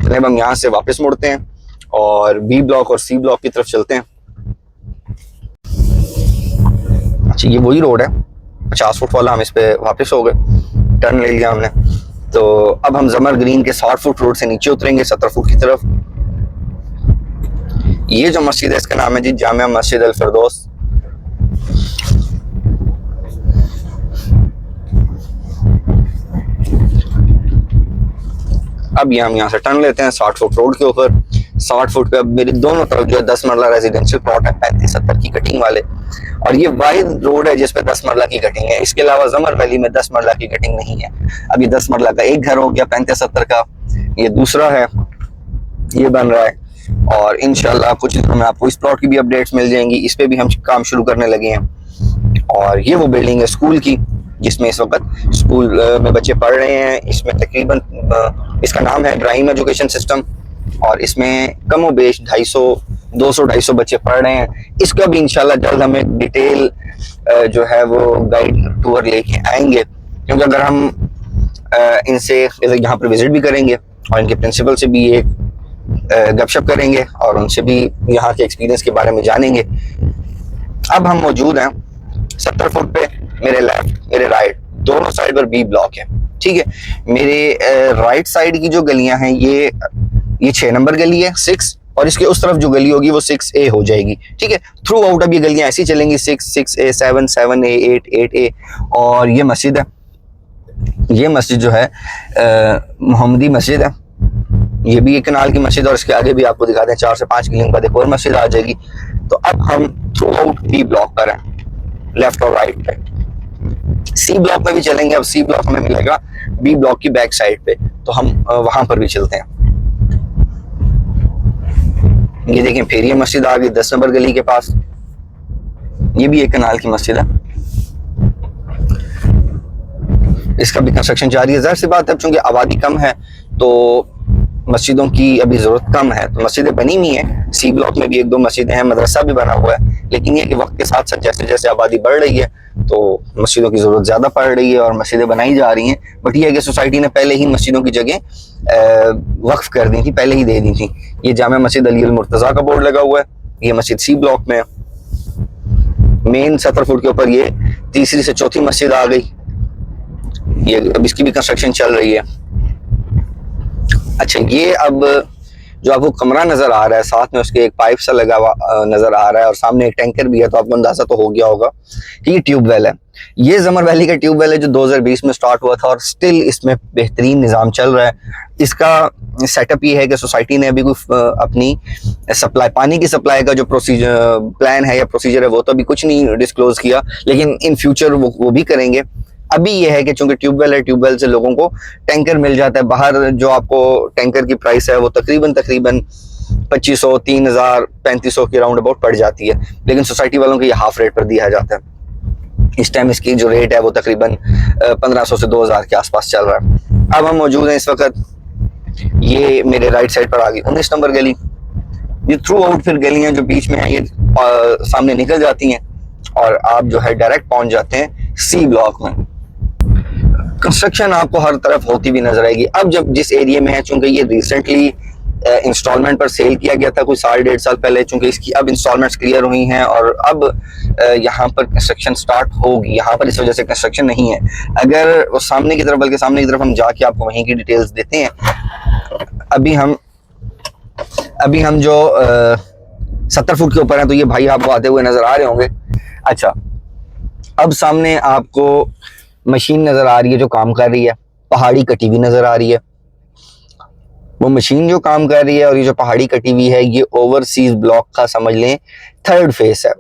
अब हम यहाँ से वापस मुड़ते हैं और बी ब्लॉक और सी ब्लॉक की तरफ चलते हैं। अच्छा, ये वही रोड है 50 फुट वाला, हम इस पे वापस हो गए, टर्न ले लिया हमने। तो अब हम जमर ग्रीन के 60 फुट रोड से नीचे उतरेंगे 70 फुट की तरफ। ये जो मस्जिद है इसका नाम है जी जामिया मस्जिद अल फिरदौस। अब ये हम यहाँ से टर्न लेते हैं 60 फुट रोड के ऊपर। 60 फुट पे अब मेरी दोनों तरफ जो है 10 मरला रेजिडेंशियल प्लॉट है 35-70 की कटिंग वाले, और ये वाइड रोड है जिसपे 10 मरला की कटिंग है। इसके अलावा जमर वैली में 10 मरला की कटिंग नहीं है। अब ये 10 मरला का एक घर हो गया 35-70 का, ये दूसरा है, ये बन रहा है, और इंशाल्लाह कुछ दिनों में आपको इस प्लॉट की भी अपडेट्स मिल जाएंगी। इस पे भी हम काम शुरू करने लगे हैं। और ये वो बिल्डिंग है स्कूल की जिसमें इस वक्त स्कूल में बच्चे पढ़ रहे हैं। इसमें तकरीबन इसका नाम है इब्राहिम एजुकेशन सिस्टम, और इसमें कमो बेश 200-250 बच्चे पढ़ रहे हैं। इसका भी इंशाल्लाह जल्द हमें डिटेल जो है वो गाइड टूर लेके आएंगे, क्योंकि अगर हम इनसे यहाँ पर विजिट भी करेंगे और इनके प्रिंसिपल से भी एक गपशप करेंगे और उनसे भी यहाँ के एक्सपीरियंस के बारे में जानेंगे। अब हम मौजूद हैं 70 फुट पे, मेरे लेफ्ट मेरे राइट दोनों साइड पर बी ब्लॉक है। ठीक है, मेरे राइट साइड की जो गलियां हैं ये 6 नंबर गली है 6, और इसके उस तरफ जो गली होगी वो 6A हो जाएगी। ठीक है, थ्रू आउट अब ये गलियां ऐसी चलेंगी 6A 7A 8A। और ये मस्जिद है, ये मस्जिद जो है मोहम्मदी मस्जिद है, ये भी एक कनाल की मस्जिद, और इसके आगे भी आपको दिखाते हैं 4 से 5 किलोमीटर बाद एक और मस्जिद आ जाएगी। तो अब हम थ्रू आउट बी ब्लॉक पर हैं, लेफ्ट और राइट पे। सी ब्लॉक में भी चलेंगे, अब सी ब्लॉक हमें मिलेगा बी ब्लॉक की बैक साइड पे, तो हम वहां पर भी चलते हैं। ये देखें फिर ये मस्जिद आ गई 10 नंबर गली के पास, ये भी एक कनाल की मस्जिद है, इसका भी कंस्ट्रक्शन जारी है। जाहिर सी बात है चूंकि आबादी कम है तो मस्जिदों की अभी जरूरत कम है, तो मस्जिदें बनी हुई हैं। सी ब्लॉक में भी 1-2 मस्जिदें हैं, मदरसा भी बना हुआ है, लेकिन ये कि वक्त के साथ साथ जैसे जैसे आबादी बढ़ रही है तो मस्जिदों की जरूरत ज्यादा पड़ रही है और मस्जिदें बनाई जा रही हैं। बट ये है कि सोसाइटी ने पहले ही मस्जिदों की जगह वक्फ कर दी थी, पहले ही दे दी थी। ये जामिया मस्जिद अली अल मुर्तजा का बोर्ड लगा हुआ है, ये मस्जिद सी ब्लॉक में है। मेन 70 फुट के ऊपर ये तीसरी से चौथी मस्जिद आ गई, ये अब इसकी भी कंस्ट्रक्शन चल रही है। अच्छा, ये अब जो आपको कमरा नजर आ रहा है साथ में उसके एक पाइप सा लगा हुआ नजर आ रहा है, और सामने एक टैंकर भी है, तो आपको अंदाजा तो हो गया होगा कि ये ट्यूबवेल है। ये जमर वैली का ट्यूबवेल है जो 2020 में स्टार्ट हुआ था, और स्टिल इसमें बेहतरीन निज़ाम चल रहा है। इसका सेटअप ये है कि सोसाइटी ने अभी कोई अपनी सप्लाई, पानी की सप्लाई का जो प्रोसीजर प्लान है या प्रोसीजर है वो तो अभी कुछ नहीं डिस्क्लोज किया, लेकिन इन फ्यूचर वो भी करेंगे। अभी ये है कि चूंकि ट्यूबवेल है, ट्यूबवेल से लोगों को टैंकर मिल जाता है। बाहर जो आपको टैंकर की प्राइस है वो तकरीबन 2500, 3000, 3500 के राउंड अबाउट पड़ जाती है, लेकिन सोसाइटी वालों को ये हाफ रेट पर दिया जाता है। इस टाइम इसकी जो रेट है वो तकरीबन 1500 से 2000 के आसपास चल रहा है। अब हम मौजूद हैं इस वक्त, ये मेरे राइट साइड पर आ गई 19 नंबर गली। ये थ्रू आउट फिर गलियां जो बीच में है ये सामने निकल जाती हैं और आप जो है डायरेक्ट पहुंच जाते हैं सी ब्लॉक में। कंस्ट्रक्शन आपको हर तरफ होती भी नजर आएगी। अब जब जिस एरिया में है, चूंकि ये रिसेंटली इंस्टॉलमेंट पर सेल किया गया था कोई 1.5 साल पहले, चूंकि इसकी अब इंस्टॉलमेंट्स क्लियर हुई हैं और अब यहाँ पर कंस्ट्रक्शन स्टार्ट होगी। यहाँ पर इस वजह से कंस्ट्रक्शन नहीं है। अगर वो सामने की तरफ, बल्कि सामने की तरफ हम जाके आपको वहीं की डिटेल्स देते हैं। अभी हम जो 70 फुट के ऊपर हैं, तो ये भाई आपको आते हुए नजर आ रहे होंगे। अच्छा, अब सामने आपको मशीन नजर आ रही है जो काम कर रही है, पहाड़ी कटी हुई नजर आ रही है। वो मशीन जो काम कर रही है और ये जो पहाड़ी कटी हुई है, ये ओवरसीज ब्लॉक का समझ लें 3rd फेस है।